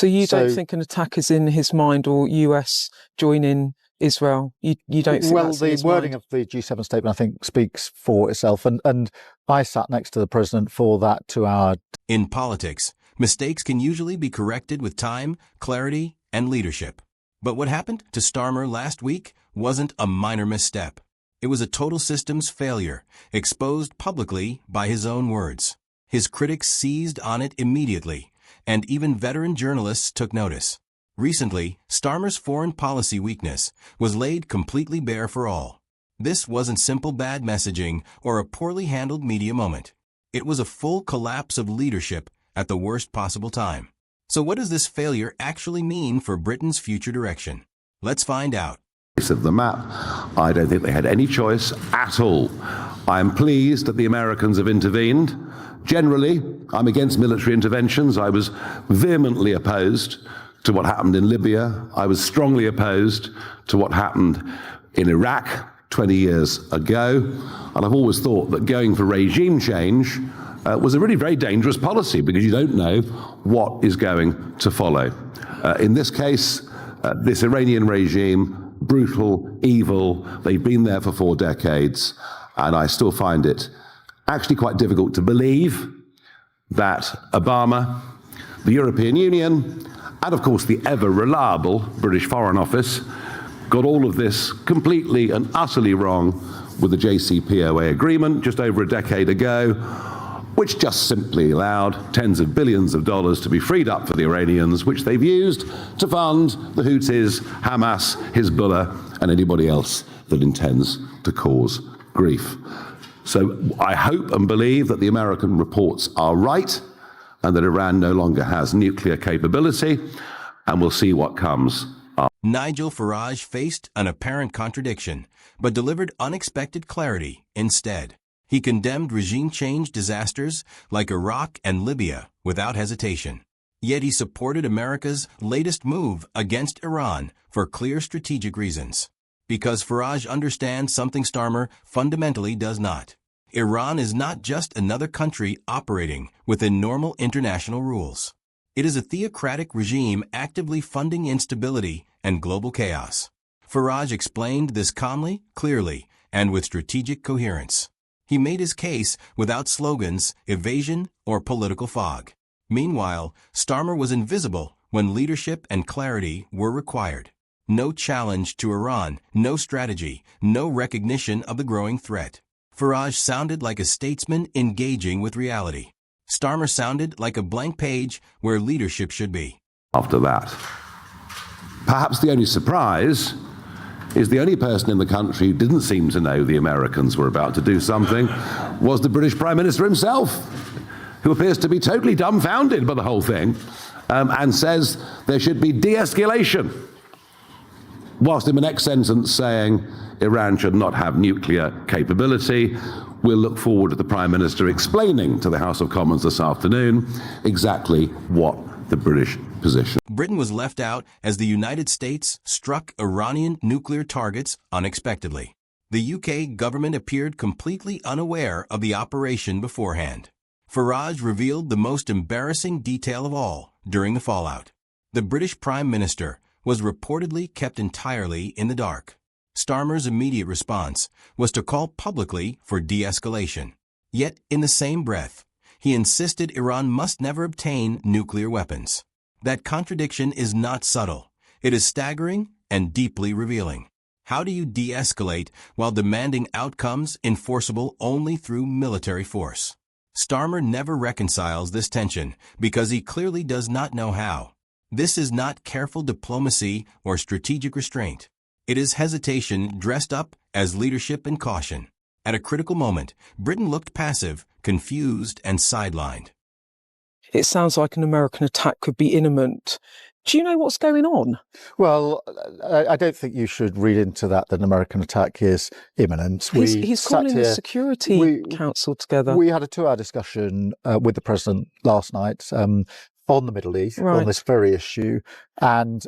So you don't think an attack is in his mind, or US joining Israel? You don't think well, that's in the his wording mind? of the G7 statement, I think, speaks for itself. And I sat next to the president for that 2 hour. In politics, mistakes can usually be corrected with time, clarity, and leadership. But what happened to Starmer last week wasn't a minor misstep. It was a total systems failure, exposed publicly by his own words. His critics seized on it immediately, and even veteran journalists took notice. Recently, Starmer's foreign policy weakness was laid completely bare for all. This wasn't simple bad messaging or a poorly handled media moment. It was a full collapse of leadership at the worst possible time. So what does this failure actually mean for Britain's future direction? Let's find out. Of the map, I don't think they had any choice at all. I am pleased that the Americans have intervened. Generally, I'm against military interventions. I was vehemently opposed to what happened in Libya. I was strongly opposed to what happened in Iraq 20 years ago. And I've always thought that going for regime change was a really very dangerous policy, because you don't know what is going to follow. In this case, this Iranian regime, brutal, evil, they've been there for 4 decades, and I still find it actually quite difficult to believe that Obama, the European Union, and of course the ever-reliable British Foreign Office got all of this completely and utterly wrong with the JCPOA agreement just over a decade ago, which just simply allowed tens of billions of dollars to be freed up for the Iranians, which they've used to fund the Houthis, Hamas, Hezbollah, and anybody else that intends to cause grief. So I hope and believe that the American reports are right, and that Iran no longer has nuclear capability, and we'll see what comes. Nigel Farage faced an apparent contradiction, but delivered unexpected clarity instead. He condemned regime change disasters like Iraq and Libya without hesitation. Yet he supported America's latest move against Iran for clear strategic reasons. Because Farage understands something Starmer fundamentally does not. Iran is not just another country operating within normal international rules. It is a theocratic regime actively funding instability and global chaos. Farage explained this calmly, clearly, and with strategic coherence. He made his case without slogans, evasion, or political fog. Meanwhile, Starmer was invisible when leadership and clarity were required. No challenge to Iran, no strategy, no recognition of the growing threat. Farage sounded like a statesman engaging with reality. Starmer sounded like a blank page where leadership should be. After that, perhaps the only surprise is the only person in the country who didn't seem to know the Americans were about to do something was the British Prime Minister himself, who appears to be totally dumbfounded by the whole thing, and says there should be de-escalation, whilst in the next sentence saying Iran should not have nuclear capability. We'll look forward to the Prime Minister explaining to the House of Commons this afternoon exactly what the British position. Britain was left out as the United States struck Iranian nuclear targets unexpectedly. The UK government appeared completely unaware of the operation beforehand. Farage revealed the most embarrassing detail of all during the fallout. The British Prime Minister was reportedly kept entirely in the dark. Starmer's immediate response was to call publicly for de-escalation. Yet, in the same breath, he insisted Iran must never obtain nuclear weapons. That contradiction is not subtle. It is staggering and deeply revealing. How do you de-escalate while demanding outcomes enforceable only through military force? Starmer never reconciles this tension because he clearly does not know how. This is not careful diplomacy or strategic restraint. It is hesitation dressed up as leadership and caution. At a critical moment, Britain looked passive, confused, and sidelined. It sounds like an American attack could be imminent. Do you know what's going on? Well, I don't think you should read into that an American attack is imminent. He's calling the Security Council together. We had a 2-hour discussion with the president last night on the Middle East, on this very issue. And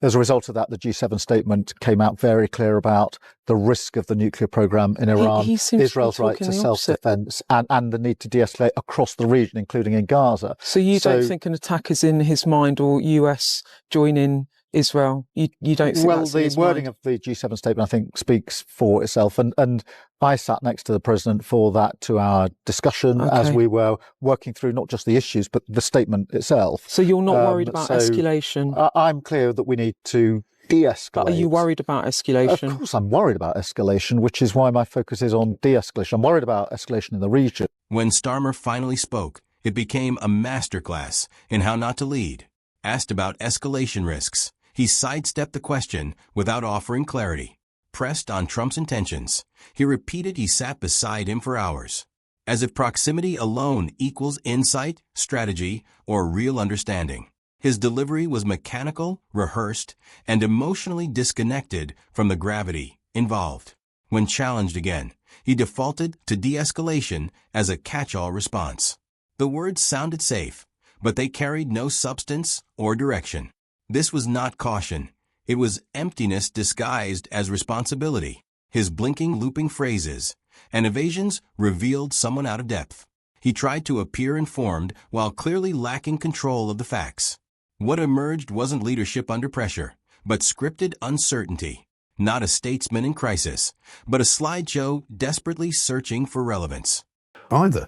As a result of that, the G7 statement came out very clear about the risk of the nuclear program in Iran, He seems to be Israel's right talking to the opposite. self-defense, and the need to de-escalate across the region, including in Gaza. So you don't think an attack is in his mind, or US joining Israel? You don't think well, that's in the his wording mind? of the G7 statement, I think, speaks for itself. And I sat next to the president for that 2-hour discussion as Okay. we were working through not just the issues, but the statement itself. So you're not worried about escalation? I'm clear that we need to de-escalate. But are you worried about escalation? Of course I'm worried about escalation, which is why my focus is on de-escalation. I'm worried about escalation in the region. When Starmer finally spoke, it became a masterclass in how not to lead. Asked about escalation risks, he sidestepped the question without offering clarity. Pressed on Trump's intentions, he repeated he sat beside him for hours, as if proximity alone equals insight, strategy, or real understanding. His delivery was mechanical, rehearsed, and emotionally disconnected from the gravity involved. When challenged again, he defaulted to de-escalation as a catch-all response. The words sounded safe, but they carried no substance or direction. This was not caution. It was emptiness disguised as responsibility. His blinking, looping phrases and evasions revealed someone out of depth. He tried to appear informed while clearly lacking control of the facts. What emerged wasn't leadership under pressure, but scripted uncertainty. Not a statesman in crisis, but a slideshow desperately searching for relevance. Either.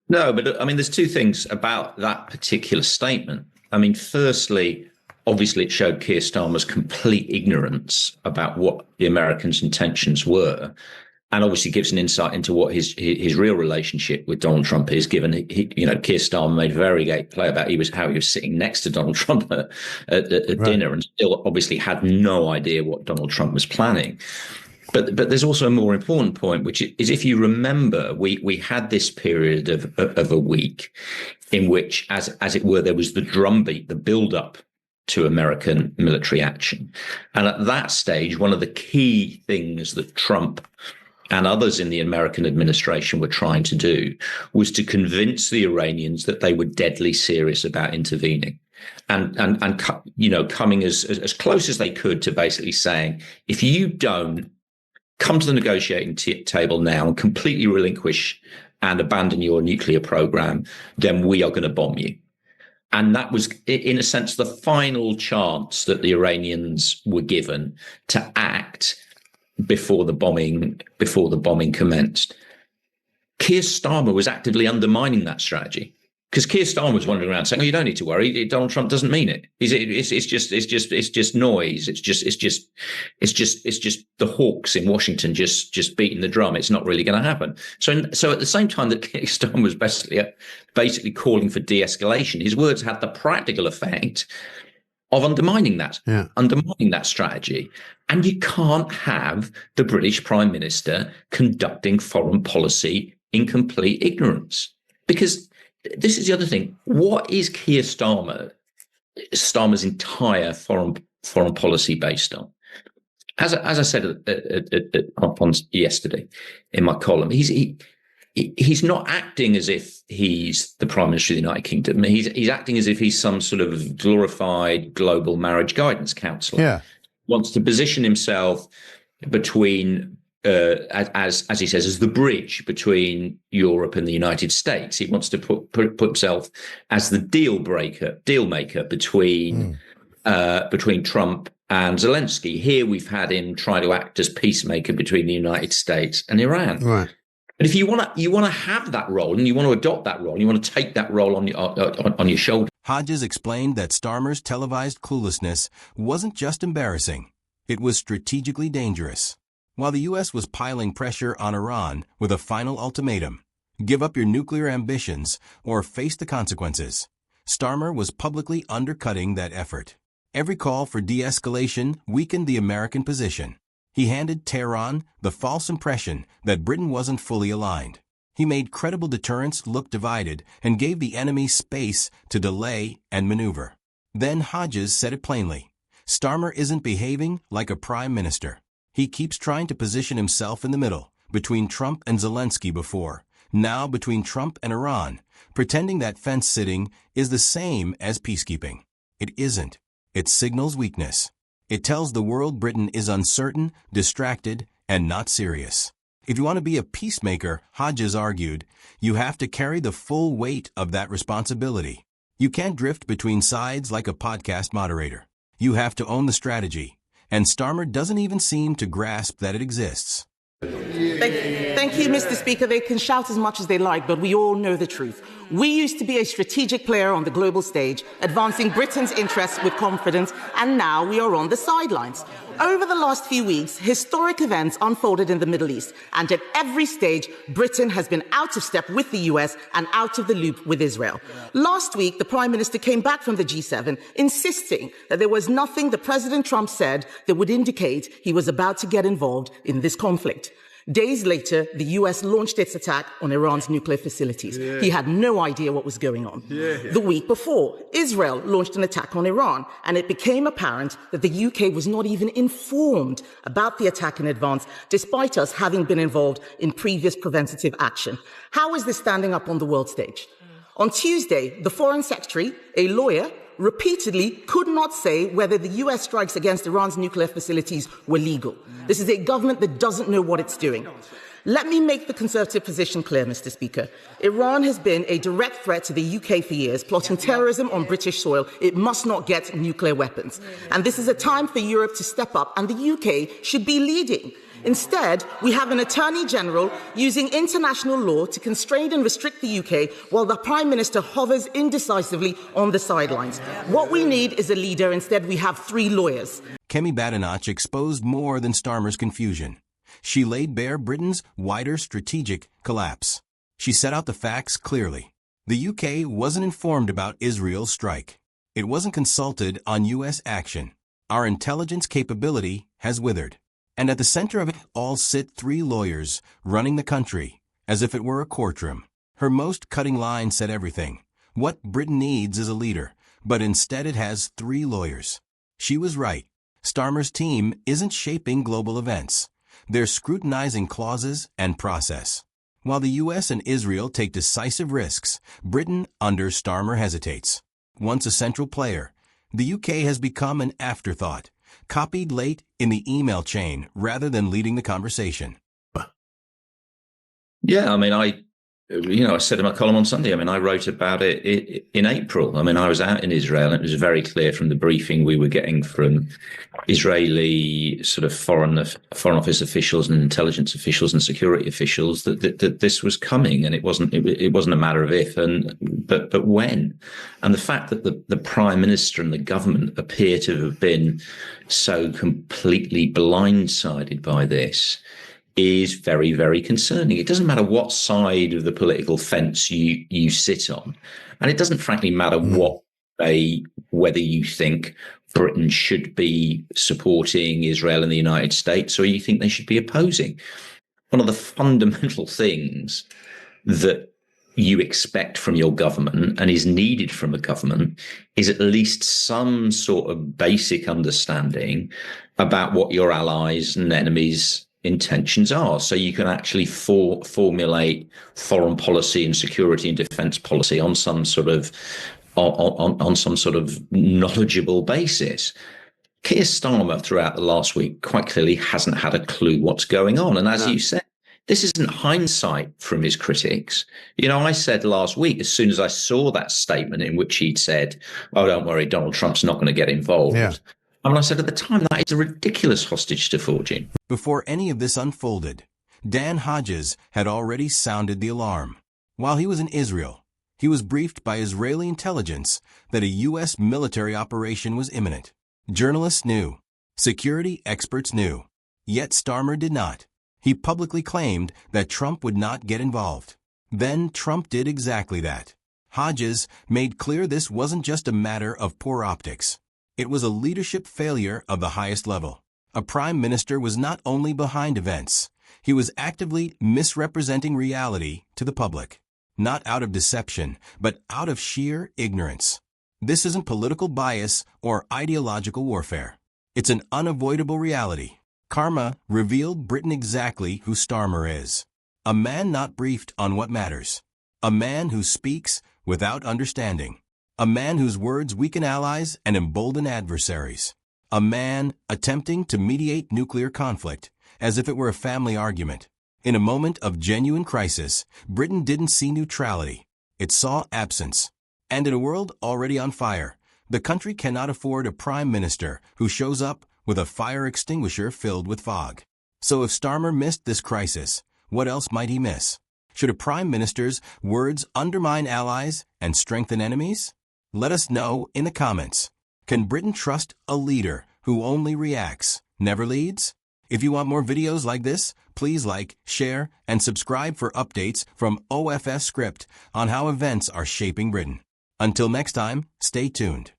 No, but I mean, there's two things about that particular statement. I mean, firstly, obviously it showed Keir Starmer's complete ignorance about what the Americans' intentions were, and obviously gives an insight into what his real relationship with Donald Trump is, given Keir Starmer made a very great play about how he was sitting next to Donald Trump at dinner, and still obviously had no idea what Donald Trump was planning. But there's also a more important point, which is, if you remember, we had this period of a week in which, as it were, there was the drumbeat, the build-up to American military action. And at that stage, one of the key things that Trump and others in the American administration were trying to do was to convince the Iranians that they were deadly serious about intervening. And coming as close as they could to basically saying, if you don't come to the negotiating table now and completely relinquish and abandon your nuclear program, then we are going to bomb you. And that was, in a sense, the final chance that the Iranians were given to act before the bombing commenced. Keir Starmer was actively undermining that strategy, because Keir Starmer was wandering around saying, "Oh, you don't need to worry. Donald Trump doesn't mean it. It's just noise. It's just the hawks in Washington just beating the drum. It's not really going to happen." So at the same time that Keir Starmer was basically calling for de-escalation, his words had the practical effect of undermining that strategy. And you can't have the British Prime Minister conducting foreign policy in complete ignorance, because this is the other thing. What is Keir Starmer's entire foreign policy based on? As I said on yesterday in my column, he's not acting as if he's the Prime Minister of the United Kingdom. He's acting as if he's some sort of glorified global marriage guidance counselor. Yeah. Wants to position himself between, as he says, as the bridge between Europe and the United States. He wants to put himself as the deal maker between Trump and Zelensky. Here we've had him try to act as peacemaker between the United States and Iran. Right. But if you want to have that role, and you want to adopt that role, and you want to take that role on your shoulder. Hodges explained that Starmer's televised cluelessness wasn't just embarrassing, it was strategically dangerous. While the U.S. was piling pressure on Iran with a final ultimatum, give up your nuclear ambitions or face the consequences, Starmer was publicly undercutting that effort. Every call for de-escalation weakened the American position. He handed Tehran the false impression that Britain wasn't fully aligned. He made credible deterrence look divided and gave the enemy space to delay and maneuver. Then Hodges said it plainly. Starmer isn't behaving like a prime minister. He keeps trying to position himself in the middle, between Trump and Zelensky before, now between Trump and Iran, pretending that fence-sitting is the same as peacekeeping. It isn't. It signals weakness. It tells the world Britain is uncertain, distracted, and not serious. If you want to be a peacemaker, Hodges argued, you have to carry the full weight of that responsibility. You can't drift between sides like a podcast moderator. You have to own the strategy. And Starmer doesn't even seem to grasp that it exists. Thank you, Mr. Speaker. They can shout as much as they like, but we all know the truth. We used to be a strategic player on the global stage, advancing Britain's interests with confidence, and now we are on the sidelines. Over the last few weeks, historic events unfolded in the Middle East, and at every stage, Britain has been out of step with the US and out of the loop with Israel. Last week, the Prime Minister came back from the G7, insisting that there was nothing that President Trump said that would indicate he was about to get involved in this conflict. Days later, the US launched its attack on Iran's nuclear facilities. He had no idea what was going on. The week before, Israel launched an attack on Iran, and it became apparent that the UK was not even informed about the attack in advance, despite us having been involved in previous preventative action. How is this standing up on the world stage? On Tuesday, the Foreign Secretary, a lawyer, repeatedly could not say whether the US strikes against Iran's nuclear facilities were legal. This is a government that doesn't know what it's doing. Let me make the Conservative position clear, Mr. Speaker. Iran has been a direct threat to the UK for years, plotting terrorism on British soil. It must not get nuclear weapons. And this is a time for Europe to step up, and the UK should be leading. Instead, we have an Attorney General using international law to constrain and restrict the UK while the Prime Minister hovers indecisively on the sidelines. What we need is a leader. Instead, we have 3 lawyers. Kemi Badenoch exposed more than Starmer's confusion. She laid bare Britain's wider strategic collapse. She set out the facts clearly. The UK wasn't informed about Israel's strike. It wasn't consulted on US action. Our intelligence capability has withered. And at the center of it all sit 3 lawyers running the country, as if it were a courtroom. Her most cutting line said everything. What Britain needs is a leader, but instead it has 3 lawyers. She was right. Starmer's team isn't shaping global events. They're scrutinizing clauses and process. While the US and Israel take decisive risks, Britain, under Starmer, hesitates. Once a central player, the UK has become an afterthought, copied late in the email chain rather than leading the conversation. Yeah, I mean, I said in my column on Sunday, I wrote about it in April. I was out in Israel, and it was very clear from the briefing we were getting from Israeli sort of foreign office officials and intelligence officials and security officials that this was coming, and it wasn't a matter of if, but when. And the fact that the Prime Minister and the government appear to have been so completely blindsided by this is very, very concerning. It doesn't matter what side of the political fence you sit on, and it doesn't frankly matter whether you think Britain should be supporting Israel and the United States or you think they should be opposing. One of the fundamental things that you expect from your government and is needed from a government is at least some sort of basic understanding about what your allies and enemies' intentions are, so you can actually formulate foreign policy and security and defense policy on some sort of knowledgeable basis. Keir Starmer throughout the last week quite clearly hasn't had a clue what's going on, and as you said, this isn't hindsight from his critics. I said last week, as soon as I saw that statement in which he'd said, "Oh, don't worry, Donald Trump's not going to get involved." Yeah. I said at the time, that is a ridiculous hostage to fortune. Before any of this unfolded, Dan Hodges had already sounded the alarm. While he was in Israel, he was briefed by Israeli intelligence that a U.S. military operation was imminent. Journalists knew. Security experts knew. Yet Starmer did not. He publicly claimed that Trump would not get involved. Then Trump did exactly that. Hodges made clear this wasn't just a matter of poor optics. It was a leadership failure of the highest level. A prime minister was not only behind events, he was actively misrepresenting reality to the public. Not out of deception, but out of sheer ignorance. This isn't political bias or ideological warfare. It's an unavoidable reality. Karma revealed Britain exactly who Starmer is. A man not briefed on what matters. A man who speaks without understanding. A man whose words weaken allies and embolden adversaries. A man attempting to mediate nuclear conflict, as if it were a family argument. In a moment of genuine crisis, Britain didn't see neutrality. It saw absence. And in a world already on fire, the country cannot afford a prime minister who shows up with a fire extinguisher filled with fog. So if Starmer missed this crisis, what else might he miss? Should a prime minister's words undermine allies and strengthen enemies? Let us know in the comments. Can Britain trust a leader who only reacts, never leads? If you want more videos like this, please like, share, and subscribe for updates from OFS Script on how events are shaping Britain. Until next time, stay tuned.